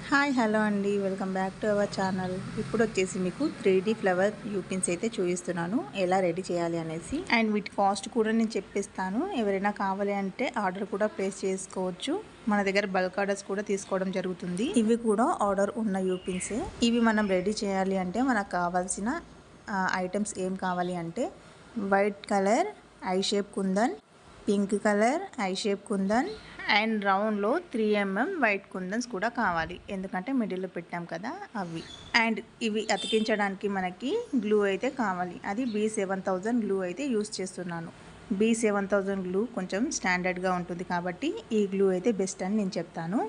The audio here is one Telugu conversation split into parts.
హాయ్ హలో అండి, welcome back to our channel. ఇప్పుడు వచ్చేసి మీకు 3D ఫ్లవర్ యూపిన్స్ అయితే చూపిస్తున్నాను ఎలా రెడీ చేయాలి అనేసి. అండ్ వీటి కాస్ట్ కూడా నేను చెప్పిస్తాను. ఎవరైనా కావాలి అంటే ఆర్డర్ కూడా ప్లేస్ చేసుకోవచ్చు. మన దగ్గర బల్క్ ఆర్డర్స్ కూడా తీసుకోవడం జరుగుతుంది. ఇవి కూడా ఆర్డర్ ఉన్న యూపిన్సే. ఇవి మనం రెడీ చేయాలి అంటే మనకు కావాల్సిన ఐటమ్స్ ఏం కావాలి అంటే white colour I shape kundan, pink colour I shape kundan and రౌండ్లో 3mm వైట్ కుందన్స్ కూడా కావాలి. ఎందుకంటే మిడిల్లో పెట్టాం కదా అవి. అండ్ ఇవి అతికించడానికి మనకి గ్లూ అయితే కావాలి. అది B7000 గ్లూ అయితే యూస్ చేస్తున్నాను. B7000 గ్లూ కొంచెం స్టాండర్డ్గా ఉంటుంది కాబట్టి ఈ గ్లూ అయితే బెస్ట్ అని నేను చెప్తాను.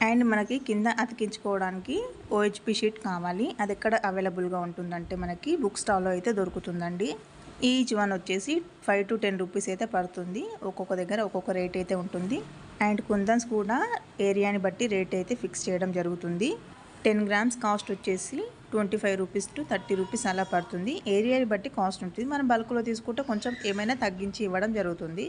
అండ్ మనకి కింద అతికించుకోవడానికి OHP షీట్ కావాలి. అది ఎక్కడ అవైలబుల్గా ఉంటుందంటే మనకి బుక్ స్టాల్లో అయితే దొరుకుతుందండి. ఈచ్ వన్ వచ్చేసి 5 to 10 రూపీస్ అయితే పడుతుంది. ఒక్కొక్క దగ్గర ఒక్కొక్క రేట్ అయితే ఉంటుంది. అండ్ కుందన్స్ కూడా ఏరియాని బట్టి రేట్ అయితే ఫిక్స్ చేయడం జరుగుతుంది. 10 గ్రామ్స్ కాస్ట్ వచ్చేసి 25 రూపీస్ to 30 రూపీస్ అలా పడుతుంది. ఏరియాని బట్టి కాస్ట్ ఉంటుంది. మనం బల్క్లో తీసుకుంటే కొంచెం ఏమైనా తగ్గించి ఇవ్వడం జరుగుతుంది.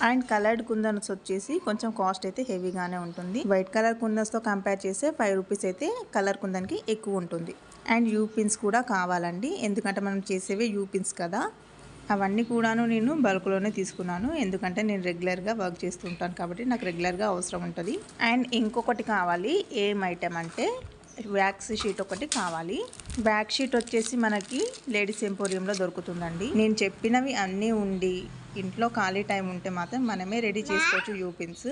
అండ్ కలర్డ్ కుందన్స్ వచ్చేసి కొంచెం కాస్ట్ అయితే హెవీగానే ఉంటుంది. వైట్ కలర్ కుందన్స్తో కంపేర్ చేస్తే 5 రూపీస్ అయితే కలర్ కుందన్కి ఎక్కువ ఉంటుంది. అండ్ యూపిన్స్ కూడా కావాలండి, ఎందుకంటే మనం చేసేవే యూపిన్స్ కదా. అవన్నీ కూడాను నేను బల్క్లోనే తీసుకున్నాను, ఎందుకంటే నేను రెగ్యులర్గా వర్క్ చేస్తుంటాను కాబట్టి నాకు రెగ్యులర్గా అవసరం ఉంటుంది. అండ్ ఇంకొకటి కావాలి, ఏం ఐటెం అంటే వ్యాక్స్ షీట్ ఒకటి కావాలి. బ్యాక్ షీట్ వచ్చేసి మనకి లేడీస్ ఎంపోరియంలో దొరుకుతుందండి. నేను చెప్పినవి అన్నీ ఉండి ఇంట్లో ఖాళీ టైం ఉంటే మాత్రం మనమే రెడీ చేసుకోవచ్చు యూపిన్స్.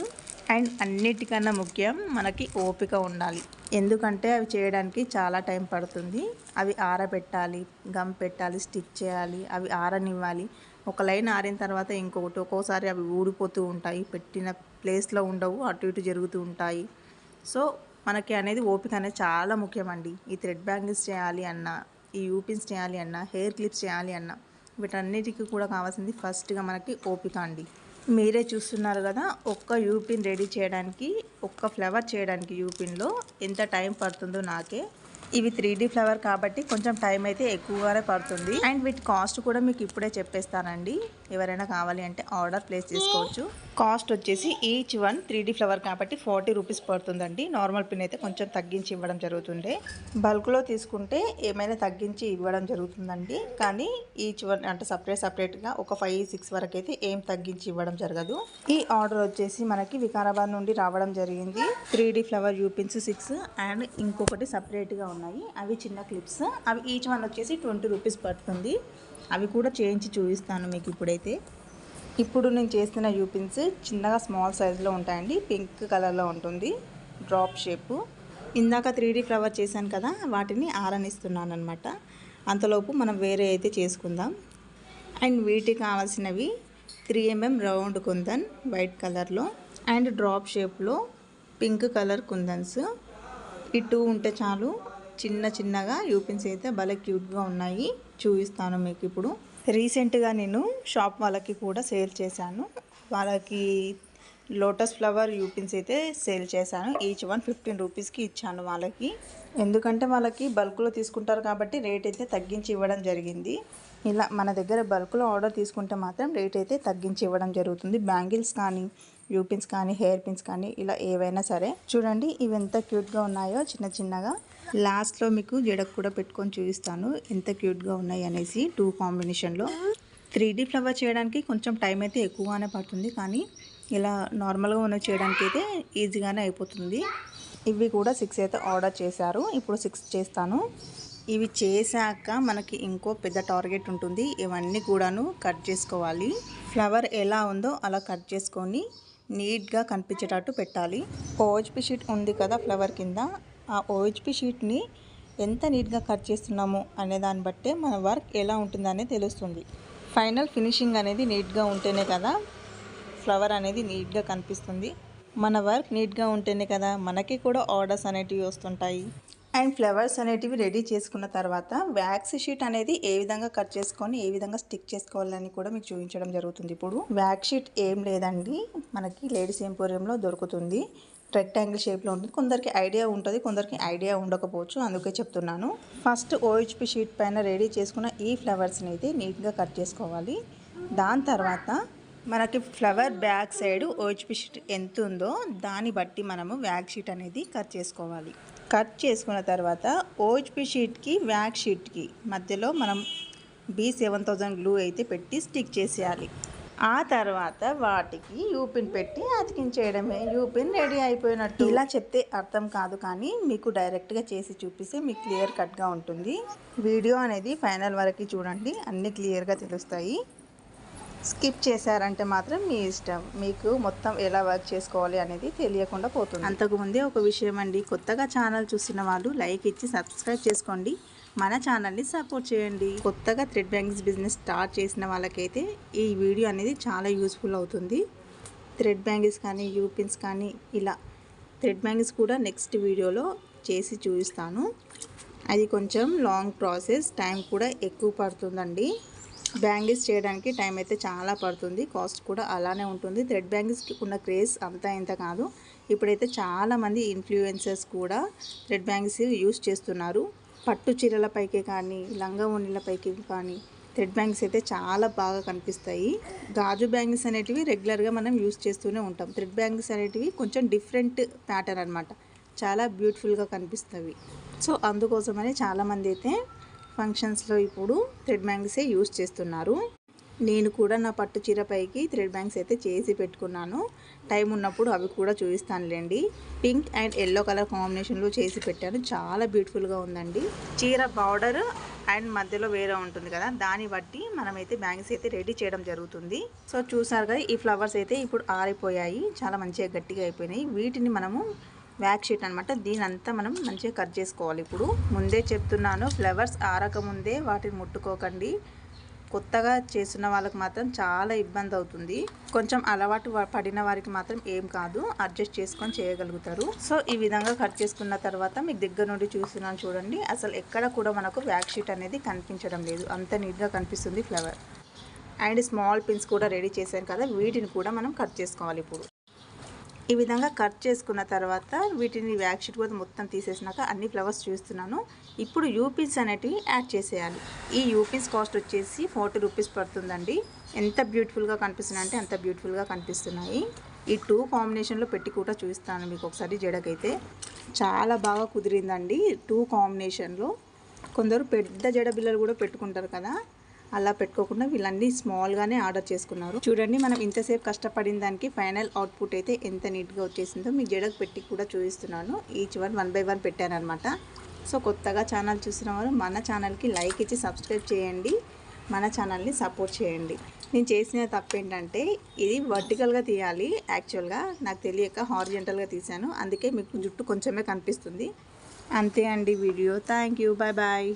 అండ్ అన్నిటికన్నా ముఖ్యం మనకి ఓపిక ఉండాలి, ఎందుకంటే అవి చేయడానికి చాలా టైం పడుతుంది. అవి ఆరబెట్టాలి, గమ్ పెట్టాలి, స్టిచ్ చేయాలి, అవి ఆరనివ్వాలి. ఒక లైన్ ఆరిన తర్వాత ఇంకొకటి, ఒక్కోసారి అవి ఊడిపోతూ ఉంటాయి, పెట్టిన ప్లేస్లో ఉండవు, అటు ఇటు జరుగుతూ ఉంటాయి. సో మనకి అనేది ఓపిక అనేది చాలా ముఖ్యమండి. ఈ థ్రెడ్ బ్యాంగిల్స్ చేయాలి అన్నా, ఈ యూపిన్స్ చేయాలి అన్నా, హెయిర్ క్లిప్స్ చేయాలి అన్నా, వీటన్నిటికీ కూడా కావాల్సింది ఫస్ట్గా మనకి ఓపిక అండి. మీరే చూస్తున్నారు కదా, ఒక్క యూపిన్ రెడీ చేయడానికి, ఒక్క ఫ్లవర్ చేయడానికి యూపిన్లో ఎంత టైం పడుతుందో నాకే. ఇవి 3D ఫ్లవర్ కాబట్టి కొంచెం టైం అయితే ఎక్కువగానే పడుతుంది. అండ్ వీటి కాస్ట్ కూడా మీకు ఇప్పుడే చెప్పేస్తానండి. ఎవరైనా కావాలి అంటే ఆర్డర్ ప్లేస్ చేసుకోవచ్చు. కాస్ట్ వచ్చేసి ఈచ్ వన్ 3D ఫ్లవర్ కాబట్టి 40 రూపీస్ పడుతుందండి. నార్మల్ పిన్ అయితే కొంచెం తగ్గించి ఇవ్వడం జరుగుతుండే. బల్క్లో తీసుకుంటే ఏమైనా తగ్గించి ఇవ్వడం జరుగుతుందండి, కానీ ఈచ్ వన్ అంటే సపరేట్గా ఒక 5-6 వరకు అయితే ఏం తగ్గించి ఇవ్వడం జరగదు. ఈ ఆర్డర్ వచ్చేసి మనకి వికారాబాద్ నుండి రావడం జరిగింది. 3D ఫ్లవర్ యూపిన్స్ 6 అండ్ ఇంకొకటి సపరేట్గా ఉన్నాయి, అవి చిన్న క్లిప్స్. అవి ఈచ్ వన్ వచ్చేసి 20 రూపీస్ పడుతుంది. అవి కూడా చేయించి చూపిస్తాను మీకు ఇప్పుడైతే. ఇప్పుడు నేను చేస్తున్న యూపిన్స్ చిన్నగా స్మాల్ సైజులో ఉంటాయండి, పింక్ కలర్లో ఉంటుంది, డ్రాప్ షేపు. ఇందాక 3D ఫ్లవర్ చేశాను కదా, వాటిని ఆరనిస్తున్నాను అనమాట. అంతలోపు మనం వేరే అయితే చేసుకుందాం. అండ్ వీటికి కావాల్సినవి 3mm రౌండ్ కుందన్ వైట్ కలర్లో అండ్ డ్రాప్ షేప్లో పింక్ కలర్ కుందన్స్. ఈ 2 ఉంటే చాలు. చిన్నగా యూపిన్స్ అయితే భలే క్యూట్గా ఉన్నాయి, చూపిస్తాను మీకు ఇప్పుడు. రీసెంట్గా నేను షాప్ వాళ్ళకి కూడా సేల్ చేశాను. వాళ్ళకి లోటస్ ఫ్లవర్ యూపిన్స్ అయితే సేల్ చేశాను. ఈచ్ వన్ 15 రూపీస్కి ఇచ్చాను వాళ్ళకి, ఎందుకంటే వాళ్ళకి బల్క్లో తీసుకుంటారు కాబట్టి రేట్ అయితే తగ్గించి ఇవ్వడం జరిగింది. ఇలా మన దగ్గర బల్క్లో ఆర్డర్ తీసుకుంటే మాత్రం రేట్ అయితే తగ్గించి ఇవ్వడం జరుగుతుంది. బ్యాంగిల్స్ కానీ, యూపిన్స్ కానీ, హెయిర్ పిన్స్ కానీ, ఇలా ఏవైనా సరే. చూడండి ఇవి ఎంత క్యూట్గా ఉన్నాయో చిన్నగా. లాస్ట్లో మీకు జడకు కూడా పెట్టుకొని చూపిస్తాను ఎంత క్యూట్గా ఉన్నాయి అనేసి. 2 కాంబినేషన్లో 3D ఫ్లవర్ చేయడానికి కొంచెం టైం అయితే ఎక్కువగానే పడుతుంది, కానీ ఇలా నార్మల్గా ఉన్న చేయడానికి అయితే ఈజీగానే అయిపోతుంది. ఇవి కూడా 6 అయితే ఆర్డర్ చేశారు, ఇప్పుడు 6 చేస్తాను. ఇవి చేశాక మనకి ఇంకో పెద్ద టార్గెట్ ఉంటుంది. ఇవన్నీ కూడాను కట్ చేసుకోవాలి. ఫ్లవర్ ఎలా ఉందో అలా కట్ చేసుకొని నీట్గా కనిపించేటట్టు పెట్టాలి. OHP షీట్ ఉంది కదా ఫ్లవర్ కింద, ఆ OHP షీట్ని ఎంత నీట్గా కట్ చేస్తున్నామో అనే దాన్ని బట్టే మన వర్క్ ఎలా ఉంటుందనే తెలుస్తుంది. ఫైనల్ ఫినిషింగ్ అనేది నీట్గా ఉంటేనే కదా ఫ్లవర్ అనేది నీట్గా కనిపిస్తుంది. మన వర్క్ నీట్గా ఉంటేనే కదా మనకి కూడా ఆర్డర్స్ అనేటివి వస్తుంటాయి. అండ్ ఫ్లవర్స్ అనేటివి రెడీ చేసుకున్న తర్వాత వ్యాక్స్ షీట్ అనేది ఏ విధంగా కట్ చేసుకొని ఏ విధంగా స్టిక్ చేసుకోవాలని కూడా మీకు చూపించడం జరుగుతుంది. ఇప్పుడు వ్యాక్స్ షీట్ ఏం లేదండి, మనకి లేడీస్ ఎంపోరియంలో దొరుకుతుంది. రెక్టాంగిల్ షేప్లో ఉంటుంది. కొందరికి ఐడియా ఉంటుంది, కొందరికి ఐడియా ఉండకపోవచ్చు, అందుకే చెప్తున్నాను. ఫస్ట్ OHP షీట్ పైన రెడీ చేసుకున్న ఈ ఫ్లవర్స్ని అయితే నీట్గా కట్ చేసుకోవాలి. దాని తర్వాత మనకి flower back side OHP sheet ఎంత ఉందో దాన్ని బట్టి మనము వ్యాక్ షీట్ అనేది కట్ చేసుకోవాలి. కట్ చేసుకున్న తర్వాత ఓహెచ్పి షీట్కి వ్యాక్ షీట్కి మధ్యలో మనం B7000 గ్లూ అయితే పెట్టి స్టిక్ చేసేయాలి. ఆ తర్వాత వాటికి యూపిన్ పెట్టి అతికించేయడమే. యూపిన్ రెడీ అయిపోయినట్టు. ఇలా చెప్తే అర్థం కాదు, కానీ మీకు డైరెక్ట్గా చేసి చూపిస్తే మీకు క్లియర్ కట్గా ఉంటుంది. వీడియో అనేది ఫైనల్ వరకు చూడండి, అన్నీ క్లియర్గా తెలుస్తాయి. స్కిప్ చేశారంటే మాత్రం మీ ఇష్టం, మీకు మొత్తం ఎలా వర్క్ చేసుకోవాలి అనేది తెలియకుండా పోతుంది. అంతకుముందే ఒక విషయం అండి, కొత్తగా ఛానల్ చూస్తున్న వాళ్ళు లైక్ ఇచ్చి సబ్స్క్రైబ్ చేసుకోండి, మన ఛానల్ని సపోర్ట్ చేయండి. కొత్తగా థ్రెడ్ బ్యాంగిల్స్ బిజినెస్ స్టార్ట్ చేసిన వాళ్ళకైతే ఈ వీడియో అనేది చాలా యూస్ఫుల్ అవుతుంది. థ్రెడ్ బ్యాంగిల్స్ కానీ యూపిన్స్ కానీ ఇలా థ్రెడ్ బ్యాంగిల్స్ కూడా నెక్స్ట్ వీడియోలో చేసి చూపిస్తాను. అది కొంచెం లాంగ్ ప్రాసెస్, టైం కూడా ఎక్కువ పడుతుందండి. బ్యాంగిల్స్ చేయడానికి టైం అయితే చాలా పడుతుంది, కాస్ట్ కూడా అలానే ఉంటుంది. థ్రెడ్ బ్యాంగిల్స్కి ఉన్న క్రేజ్ అంతా ఇంత కాదు. ఇప్పుడైతే చాలామంది ఇన్ఫ్లుయెన్సర్స్ కూడా థ్రెడ్ బ్యాంగిల్స్ యూస్ చేస్తున్నారు. పట్టు చీరలపైకి కానీ లంగా ఓణీలపైకి కానీ థ్రెడ్ బ్యాంగిల్స్ అయితే చాలా బాగా కనిపిస్తాయి. గాజు బ్యాంగిల్స్ అనేటివి రెగ్యులర్గా మనం యూస్ చేస్తూనే ఉంటాం. థ్రెడ్ బ్యాంగిల్స్ అనేటివి కొంచెం డిఫరెంట్ ప్యాటర్న్ అనమాట, చాలా బ్యూటిఫుల్గా కనిపిస్తాయి. సో అందుకోసమని చాలామంది అయితే ఫంక్షన్స్లో ఇప్పుడు థ్రెడ్ బ్యాంగిల్సే యూస్ చేస్తున్నారు. నేను కూడా నా పట్టు చీర పైకి థ్రెడ్ బ్యాంగిల్స్ అయితే చేసి పెట్టుకున్నాను. టైం ఉన్నప్పుడు అవి కూడా చూపిస్తానులేండి. పింక్ అండ్ ఎల్లో కలర్ కాంబినేషన్లో చేసి పెట్టాను, చాలా బ్యూటిఫుల్గా ఉందండి. చీర బార్డర్ అండ్ మధ్యలో వేరే ఉంటుంది కదా, దాన్ని బట్టి మనమైతే బ్యాంగిల్స్ అయితే రెడీ చేయడం జరుగుతుంది. సో చూసారు కదా, ఈ ఫ్లవర్స్ అయితే ఇప్పుడు ఆరిపోయాయి, చాలా మంచిగా గట్టిగా అయిపోయినాయి. వీటిని మనము వ్యాక్ షీట్ అనమాట, దీని అంతా మనం మంచిగా కట్ చేసుకోవాలి. ఇప్పుడు ముందే చెప్తున్నాను, ఫ్లవర్స్ ఆరకముందే వాటిని ముట్టుకోకండి. కొత్తగా చేస్తున్న వాళ్ళకి మాత్రం చాలా ఇబ్బంది అవుతుంది. కొంచెం అలవాటు పడిన వారికి మాత్రం ఏం కాదు, అడ్జస్ట్ చేసుకొని చేయగలుగుతారు. సో ఈ విధంగా కట్ చేసుకున్న తర్వాత మీకు దగ్గర నుండి చూస్తున్నాను చూడండి, అసలు ఎక్కడ కూడా మనకు వ్యాక్ షీట్ అనేది కనిపించడం లేదు, అంత నీట్గా కనిపిస్తుంది ఫ్లవర్. అండ్ స్మాల్ పిన్స్ కూడా రెడీ చేశాను కదా, వీటిని కూడా మనం కట్ చేసుకోవాలి. ఇప్పుడు ఈ విధంగా కట్ చేసుకున్న తర్వాత వీటిని వ్యాక్ షీట్ కూడా మొత్తం తీసేసినాక అన్ని ఫ్లవర్స్ చూస్తున్నాను. ఇప్పుడు యూపిన్స్ అనేటివి యాడ్ చేసేయాలి. ఈ యూపిన్స్ కాస్ట్ వచ్చేసి 40 రూపీస్ పడుతుందండి. ఎంత బ్యూటిఫుల్గా కనిపిస్తున్నాయి అంటే అంత బ్యూటిఫుల్గా కనిపిస్తున్నాయి. ఈ 2 కాంబినేషన్లో పెట్టి కూడా చూపిస్తాను మీకు ఒకసారి. జడకైతే చాలా బాగా కుదిరిందండి 2 కాంబినేషన్లో. కొందరు పెద్ద జడ బిల్లలు కూడా పెట్టుకుంటారు కదా, అలా పెట్టుకోకుండా వీళ్ళన్నీ స్మాల్గానే ఆర్డర్ చేసుకున్నారు. చూడండి, మనం ఇంతసేపు కష్టపడిన దానికి ఫైనల్ అవుట్పుట్ అయితే ఎంత నీట్గా వచ్చేసిందో మీ జడకు పెట్టి కూడా చూపిస్తున్నాను. ఈచ్ వన్ 1 by 1 పెట్టాను అనమాట. సో కొత్తగా ఛానల్ చూసిన వారు మన ఛానల్కి లైక్ ఇచ్చి సబ్స్క్రైబ్ చేయండి, మన ఛానల్ని సపోర్ట్ చేయండి. నేను చేసిన తప్పు ఏంటంటే ఇది వర్టికల్గా తీయాలి, యాక్చువల్గా నాకు తెలియక హారిజంటల్గా తీశాను, అందుకే మీకు జుట్టు కొంచెమే కనిపిస్తుంది. అంతే అండి video. Thank you, bye bye.